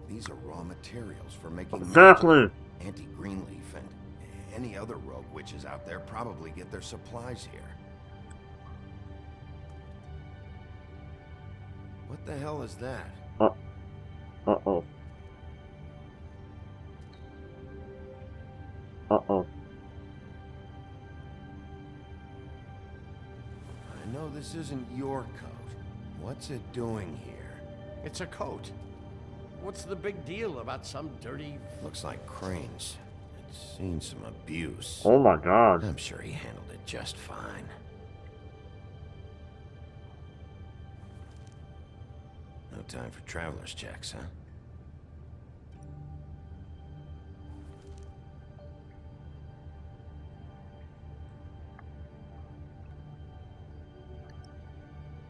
These are raw materials for making Exactly. Auntie Greenleaf and any other rogue witches out there probably get their supplies here. What the hell is that? Uh-oh. Uh-oh. I know this isn't your coat. What's it doing here? It's a coat. What's the big deal about some dirty... Looks like Crane's. It's seen some abuse. Oh my god. I'm sure he handled it just fine. No time for traveler's checks, huh?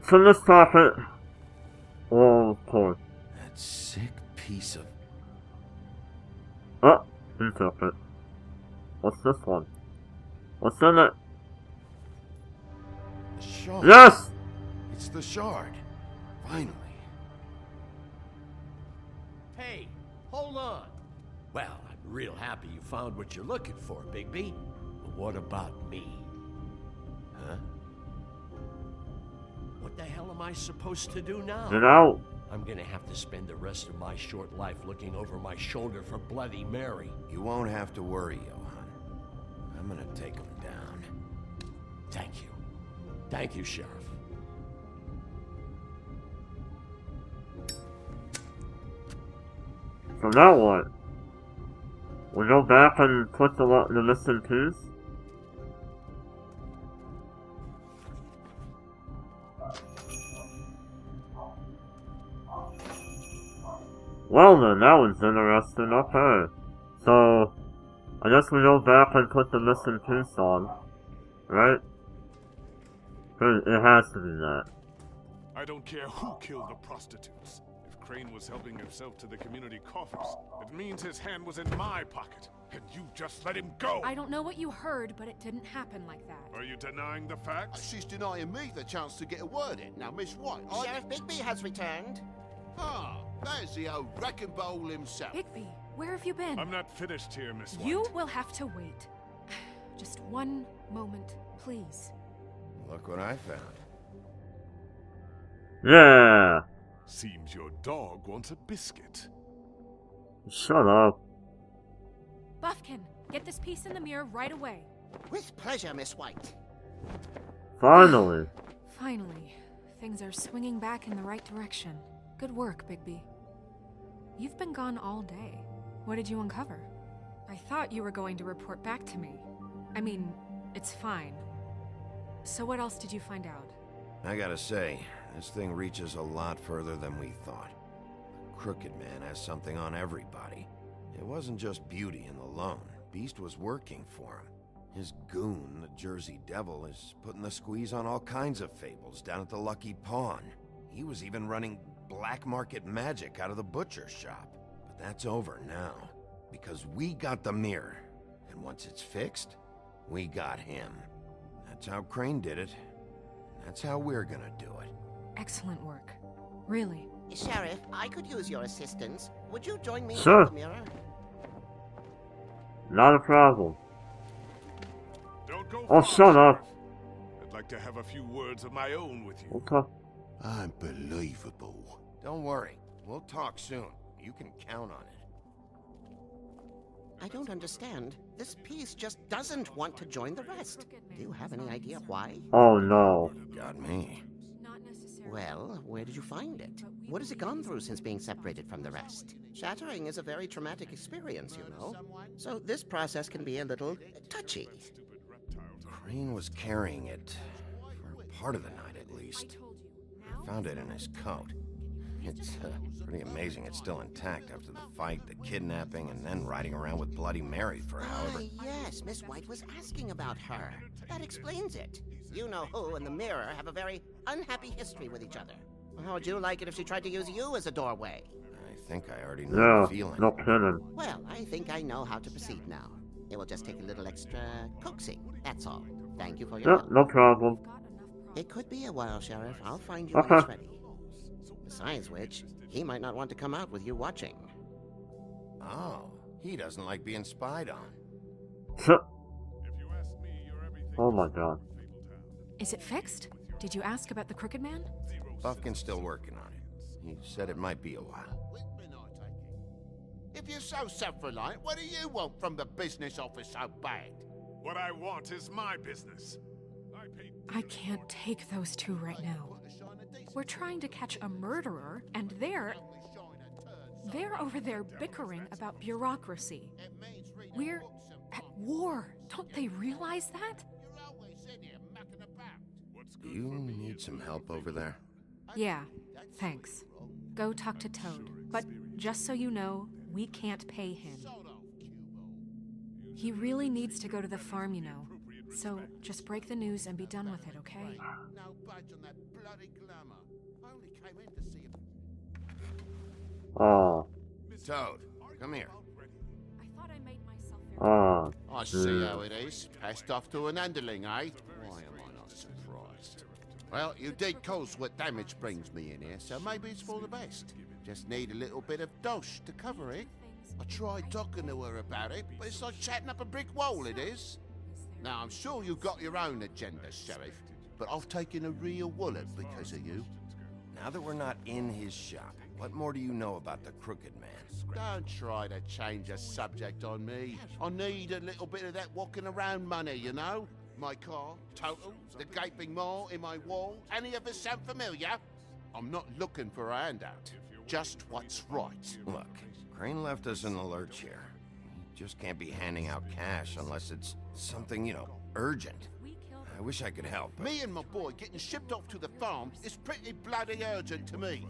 So let's stop it. Oh, boy. That sick piece of... Oh, he took it. What's this one? What's in it? The shard. Yes! It's the shard. Finally. Hey, hold on. Well, I'm real happy you found what you're looking for, Bigby. But what about me? Huh? What the hell am I supposed to do now? Get out. I'm gonna have to spend the rest of my short life looking over my shoulder for Bloody Mary. You won't have to worry, Johan. I'm gonna take him down. Thank you. Thank you, Sheriff. So now what? We go back and put the missing piece? Well then, that was interesting. Okay. So, I guess we go back and put the missing piece on. Right? It has to be that. I don't care who killed the prostitutes. If Crane was helping himself to the community coffers, it means his hand was in my pocket. And you just let him go! I don't know what you heard, but it didn't happen like that. Are you denying the facts? She's denying me the chance to get a word in. Now, Miss White, Sheriff Bigby has returned. Ah, there's the old wrecking bowl himself. Bigby, where have you been? I'm not finished here, Miss White. You will have to wait. Just one moment, please. Look what I found. Yeah! Seems your dog wants a biscuit. Shut up. Buffkin, get this piece in the mirror right away. With pleasure, Miss White. Finally. Finally, things are swinging back in the right direction. Good work, Bigby. You've been gone all day. What did you uncover? I thought you were going to report back to me. I mean, it's fine. So what else did you find out? I gotta say, this thing reaches a lot further than we thought. The Crooked Man has something on everybody. It wasn't just Beauty and the Lone. Beast was working for him. His goon, the Jersey Devil, is putting the squeeze on all kinds of fables down at the Lucky Pawn. He was even running black market magic out of the butcher shop. But that's over now, because we got the mirror. And once it's fixed, we got him. That's how Crane did it. That's how we're gonna do it. Excellent work. Really. Sheriff, I could use your assistance. Would you join me Sure. at the mirror? Not a problem. Don't go Oh, far, shut up. Sheriff. I'd like to have a few words of my own with you. Okay. Unbelievable. Don't worry. We'll talk soon. You can count on it. I don't understand. This piece just doesn't want to join the rest. Do you have any idea why? Oh no. Got me. Not necessarily. Well, where did you find it? What has it gone through since being separated from the rest? Shattering is a very traumatic experience, you know. So this process can be a little touchy. Crane was carrying it for part of the night at least. I found it in his coat. It's pretty amazing it's still intact after the fight, the kidnapping, and then riding around with Bloody Mary for however... Yes, Miss White was asking about her. That explains it. You know who and the mirror have a very unhappy history with each other. How would you like it if she tried to use you as a doorway? I think I already know Yeah, the feeling. no kidding. Well, I think I know how to proceed now. It will just take a little extra coaxing, that's all. Thank you for your Yep, help. no problem. It could be a while, Sheriff. I'll find you Okay. when it's ready. Besides which, he might not want to come out with you watching. Oh, he doesn't like being spied on. If you ask me, you're everything Oh my god. Is it fixed? Did you ask about the Crooked Man? Buffkin's still working on it. He said it might be a while. Whitman, I take it. If you're so self-reliant, what do you want from the business office so bad? What I want is my business. I can't take those two right now. We're trying to catch a murderer, and they're over there bickering about bureaucracy. We're at war. Don't they realize that? Do you need some help over there? Yeah, thanks. Go talk to Toad. But just so you know, we can't pay him. He really needs to go to the farm, you know. So just break the news and be done with it, okay? No budge on that bloody glamour. I only came in to see him. Oh. Toad, come here. I thought I made myself very Oh. I see how it is. Passed off to an underling, eh? Why am I not surprised? Well, you did cause what damage brings me in here, so maybe it's for the best. Just need a little bit of dosh to cover it. I tried talking to her about it, but it's like chatting up a brick wall, it is. Now, I'm sure you've got your own agenda, Sheriff, but I've taken a real wallet because of you. Now that we're not in his shop, what more do you know about the Crooked Man? Don't try to change a subject on me. I need a little bit of that walking around money, you know? My car, total, the gaping maw in my wall. Any of us sound familiar? I'm not looking for a handout. Just what's right. Look, Crane left us in the lurch here. You just can't be handing out cash unless it's something, urgent. I wish I could help, but Me and my boy getting shipped off to the farm is pretty bloody urgent to me.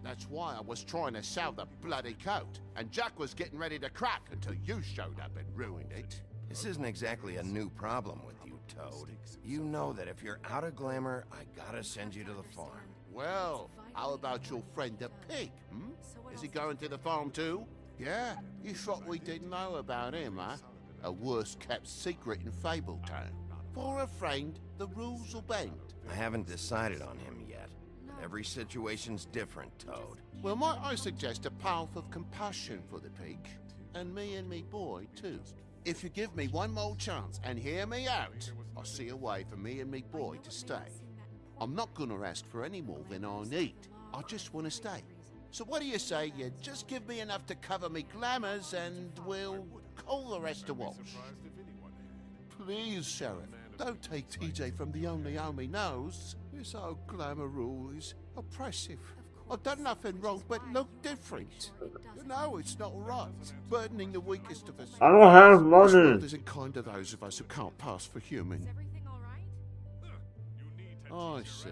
That's why I was trying to sell the bloody coat, and Jack was getting ready to crack until you showed up and ruined it. this isn't exactly a new problem with you, Toad. You know that if you're out of glamour, I gotta send you to the farm. Well, how about your friend the pig, hmm? Is he going to the farm too? Yeah, you thought we didn't know about him, huh? A worst-kept secret in Fabletown. For a friend, the rules will bend. I haven't decided on him yet. Every situation's different, Toad. Well, might I suggest a path of compassion for the pig? And me boy, too. If you give me one more chance and hear me out, I'll see a way for me and me boy to stay. I'm not gonna ask for any more than I need. I just want to stay. So what do you say you just give me enough to cover me glamours and we'll call the rest a wash? Please, Sheriff, don't take TJ from the only home he knows. This old glamour rule is oppressive. I've done nothing wrong but look different. You know it's not right. Burdening the weakest of us. I don't have This money. world isn't kind to those of us who can't pass for human. everything all right? I see.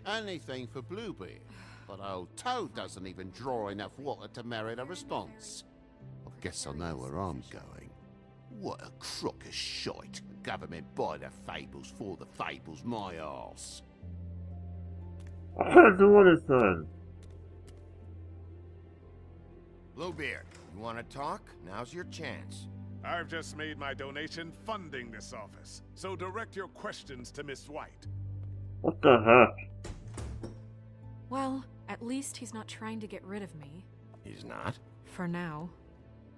Anything for Bluebeard. But old Toad doesn't even draw enough water to merit a response. I guess I know where I'm going. What a crock of shite. Government by the fables, for the fables, my arse. I can't do anything. Bluebeard, you want to talk? Now's your chance. I've just made my donation funding this office, so direct your questions to Miss White. What the heck? Well, at least he's not trying to get rid of me. He's not? For now.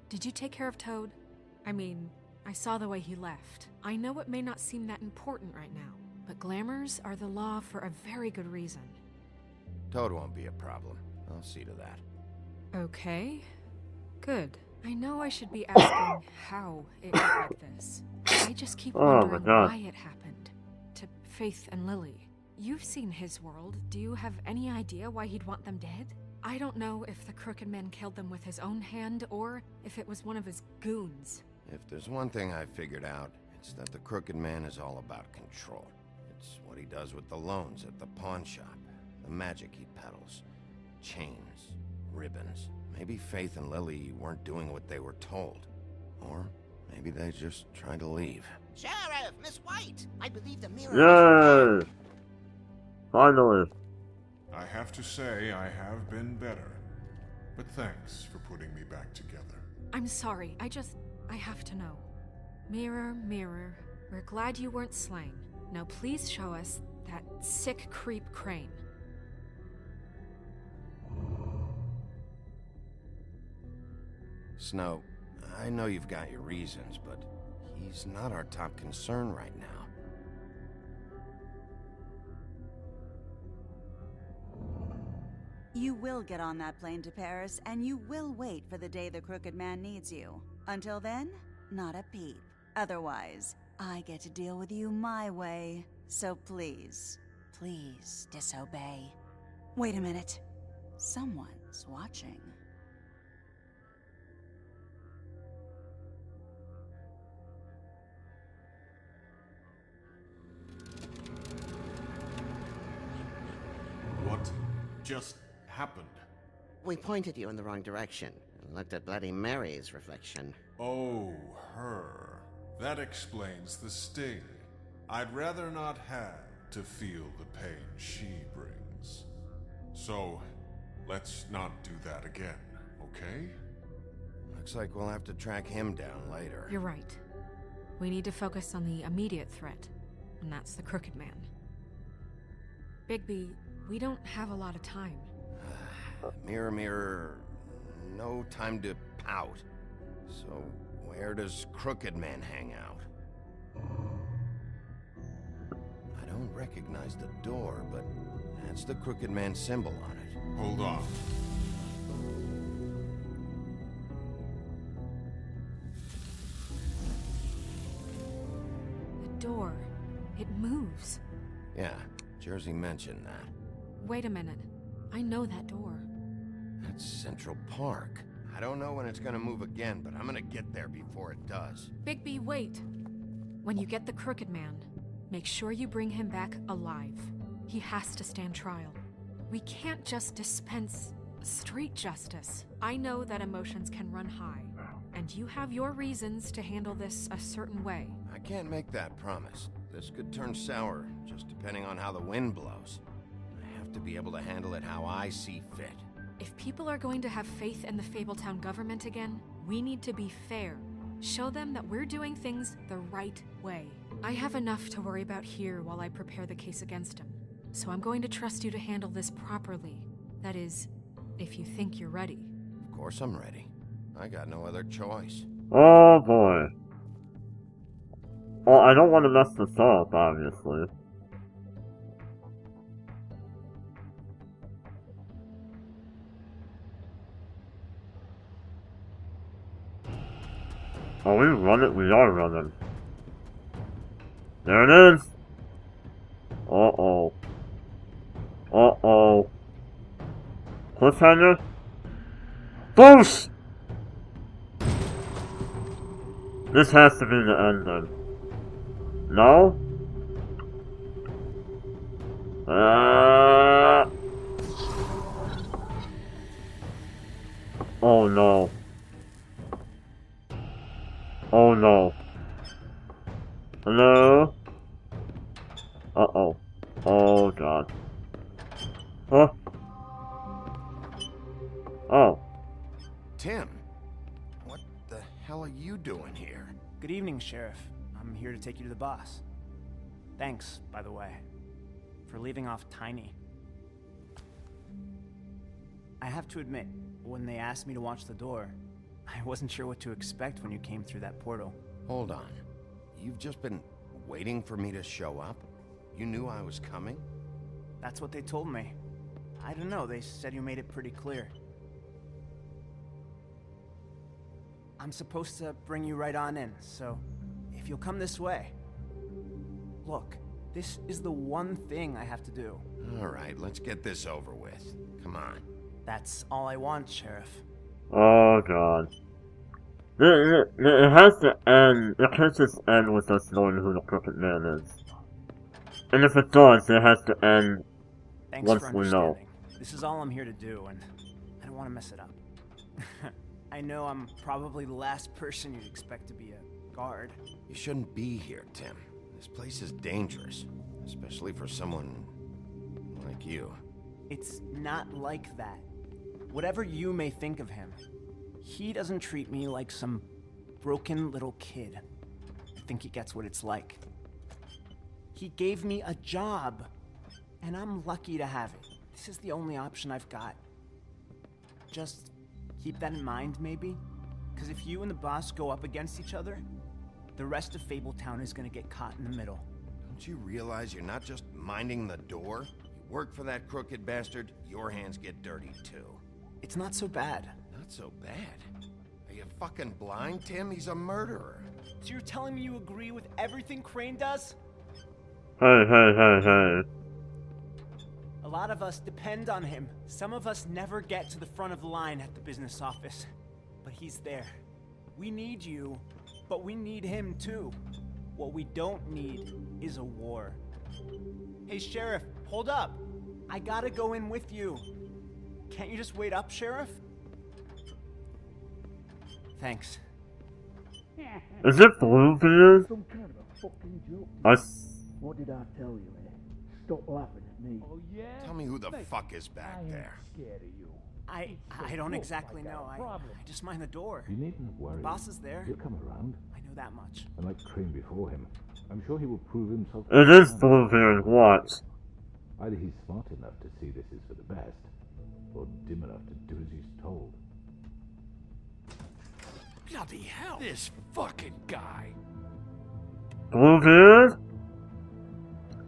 Did you take care of Toad? I mean, I saw the way he left. I know it may not seem that important right now, but glamours are the law for a very good reason. Toad won't be a problem. I'll see to that. Okay. Good. I know I should be asking how it got like this. I just keep Oh my wondering God. why it happened. To Faith and Lily. You've seen his world. Do you have any idea why he'd want them dead? I don't know if the Crooked Man killed them with his own hand or if it was one of his goons. If there's one thing I figured out, it's that the Crooked Man is all about control. It's what he does with the loans at the pawn shop, the magic he peddles, chains, ribbons. Maybe Faith and Lily weren't doing what they were told. Or maybe they just tried to leave. Sheriff, Miss White! I believe the mirror. Yay! Finally. I have to say I have been better. But thanks for putting me back together. I'm sorry, I have to know. Mirror, mirror, we're glad you weren't slain. Now please show us that sick creep Crane. Snow, I know you've got your reasons, but he's not our top concern right now. You will get on that plane to Paris, and you will wait for the day the Crooked Man needs you. Until then, not a peep. Otherwise, I get to deal with you my way. So please, please disobey. Wait a minute. Someone's watching. What just happened? We pointed you in the wrong direction and looked at Bloody Mary's reflection. Oh, her. That explains the sting. I'd rather not have to feel the pain she brings. So, let's not do that again, okay? Looks like we'll have to track him down later. You're right. We need to focus on the immediate threat, and that's the Crooked Man. Bigby, we don't have a lot of time. Mirror, mirror, no time to pout. So, where does Crooked Man hang out? I don't recognize the door, but that's the Crooked Man symbol on it. Hold on. The door, it moves. Yeah, Jersey mentioned that. Wait a minute. I know that door. That's Central Park. I don't know when it's gonna move again, but I'm gonna get there before it does. Bigby, wait. When you get the Crooked Man, make sure you bring him back alive. He has to stand trial. We can't just dispense street justice. I know that emotions can run high, and you have your reasons to handle this a certain way. I can't make that promise. This could turn sour, just depending on how the wind blows. I have to be able to handle it how I see fit. If people are going to have faith in the Fabletown government again, we need to be fair. Show them that we're doing things the right way. I have enough to worry about here while I prepare the case against him. So I'm going to trust you to handle this properly. That is, if you think you're ready. Of course I'm ready. I got no other choice. Oh boy. Well, I don't want to mess this up, obviously. Oh, we run it? We are running. There it is! Uh-oh. Uh-oh. Cliffhanger? Boosh! This has to be the end then. No? Oh no. Oh no. Hello? Uh-oh. Oh god. Huh? Oh. Tim, what the hell are you doing here? Good evening, Sheriff. I'm here to take you to the boss. Thanks, by the way, for leaving off Tiny. I have to admit, when they asked me to watch the door, I wasn't sure what to expect when you came through that portal. Hold on. You've just been waiting for me to show up? You knew I was coming? That's what they told me. I don't know, they said you made it pretty clear. I'm supposed to bring you right on in, so if you'll come this way. Look, this is the one thing I have to do. Alright, let's get this over with. Come on. That's all I want, Sheriff. Oh god. It has to end. It can't just end with us knowing who the Crooked Man is. And if it does, it has to end Thanks once for we know. understanding. This is all I'm here to do, and I don't want to mess it up. I know I'm probably the last person you'd expect to be a guard. You shouldn't be here, Tim. This place is dangerous. Especially for someone like you. It's not like that. Whatever you may think of him, he doesn't treat me like some broken little kid. I think he gets what it's like. He gave me a job, and I'm lucky to have it. This is the only option I've got. Just keep that in mind, maybe? Because if you and the boss go up against each other, the rest of Fabletown is gonna get caught in the middle. Don't you realize you're not just minding the door? You work for that crooked bastard, your hands get dirty too. It's not so bad. Not so bad. Are you fucking blind, Tim? He's a murderer. So you're telling me you agree with everything Crane does? Hey. A lot of us depend on him. Some of us never get to the front of the line at the business office. But he's there. We need you, but we need him too. What we don't need is a war. Hey, Sheriff, hold up. I gotta go in with you. Can't you just wait up, Sheriff? Thanks. Is it Bluebeard? Some kind of a fucking joke. What did I tell you, eh? Stop laughing at me. Oh, yeah? Tell me who the fuck is back there. Scared of you. I don't exactly know. I just mind the door. You needn't worry. The boss is there. He'll come around. I know that much. And like Crane before him, I'm sure he will prove himself. It is Bluebeard, what? Either he's smart enough to see this is for the best, or dim enough to do as he's told. Bloody hell! This fucking guy! Bluebeard?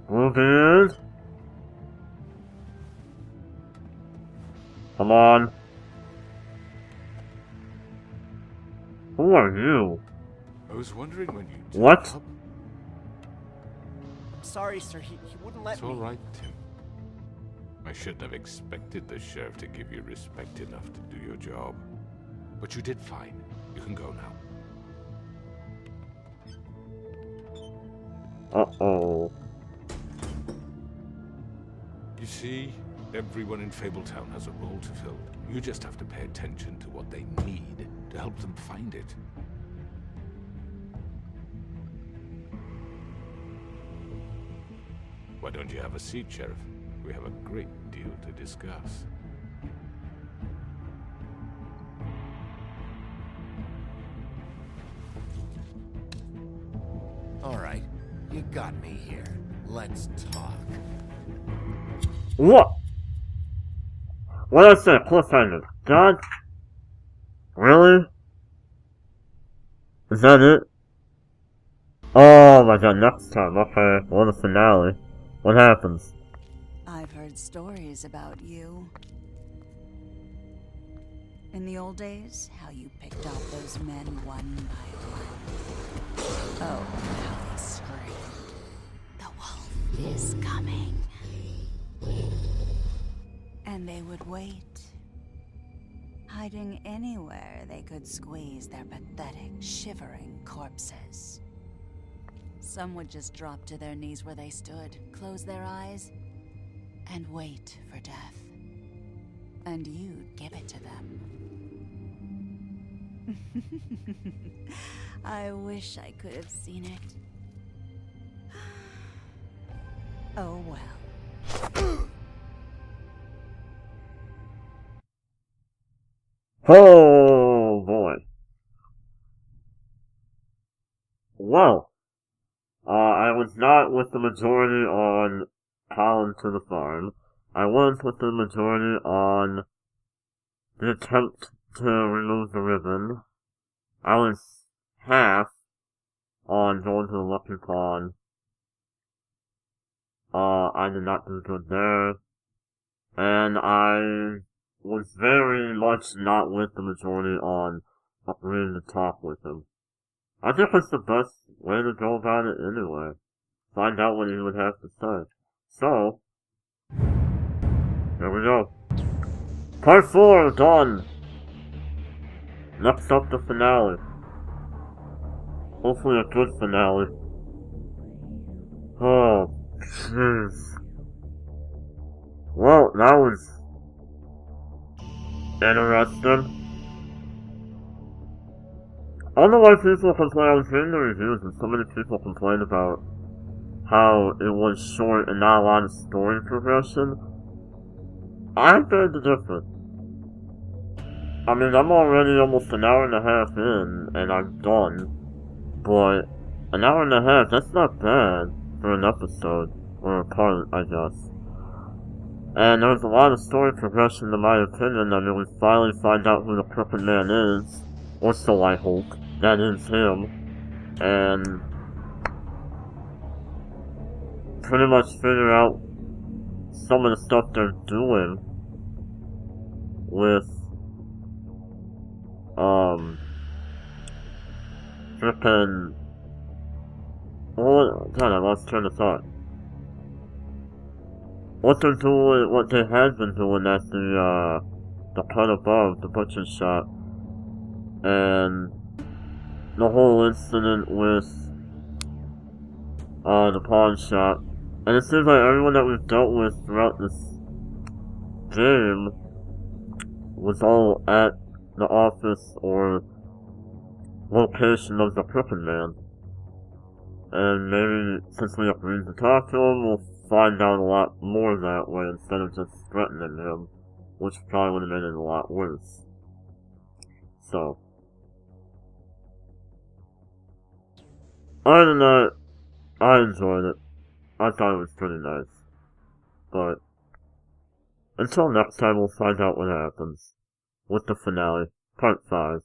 Bluebeard? Come on. Who are you? I was wondering when you... What? I'm sorry, sir. He wouldn't let It's me. all right, Tim. I shouldn't have expected the sheriff to give you respect enough to do your job. But you did fine. You can go now. Uh-oh. You see, everyone in Fabletown has a role to fill. You just have to pay attention to what they need to help them find it. Why don't you have a seat, Sheriff? We have a great deal to discuss. All right, you got me here. Let's talk. What? What did I say? Cliffhanger. God? Really? Is that it? Oh my god, next time. Okay, well, the finale. What happens? I've heard stories about you. In the old days, how you picked off those men one by one. Oh, how they screamed. The wolf is coming. And they would wait, hiding anywhere they could squeeze their pathetic, shivering corpses. Some would just drop to their knees where they stood, close their eyes, and wait for death. And you'd give it to them. I wish I could have seen it. Oh well. Oh boy. Well, I was not with the majority on Colin to the farm. I was with the majority on the attempt to remove the ribbon. I was half on going to the Lucky Pond. I did not do good there. And I was very much not with the majority on agreeing to talk with him. I think it's the best way to go about it anyway. Find out what he would have to say. So, here we go. Part 4 done. Next up, the finale. Hopefully a good finale. Oh, jeez. Well, that was interesting. I don't know why people complain. I was reading the reviews and so many people complained about how it was short and not a lot of story progression. I beg to differ. I mean, I'm already almost an hour and a half in, and I'm done. But an hour and a half, that's not bad for an episode, or a part, I guess. And there's a lot of story progression in my opinion. I mean, we finally find out who the Crooked Man is. or so I hope, that is him, and pretty much figure out some of the stuff they're doing with, flippin', oh god, I lost train of thought. What they're doing, what they have been doing at the part above, the butcher shop, and the whole incident with, the pawn shop. And it seems like everyone that we've dealt with throughout this game was all at the office or location of the Crooked Man. And maybe since we agreed to talk to him, we'll find out a lot more that way instead of just threatening him, which probably would have made it a lot worse. So, other than that, I enjoyed it. I thought it was pretty nice. But, until next time, we'll find out what happens with the finale, part 5.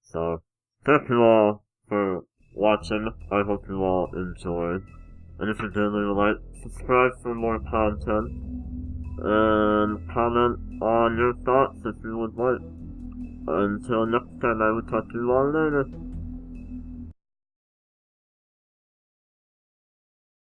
So, thank you all for watching. I hope you all enjoyed. And if you did, leave a like, subscribe for more content, and comment on your thoughts if you would like. Until next time, I will talk to you all later.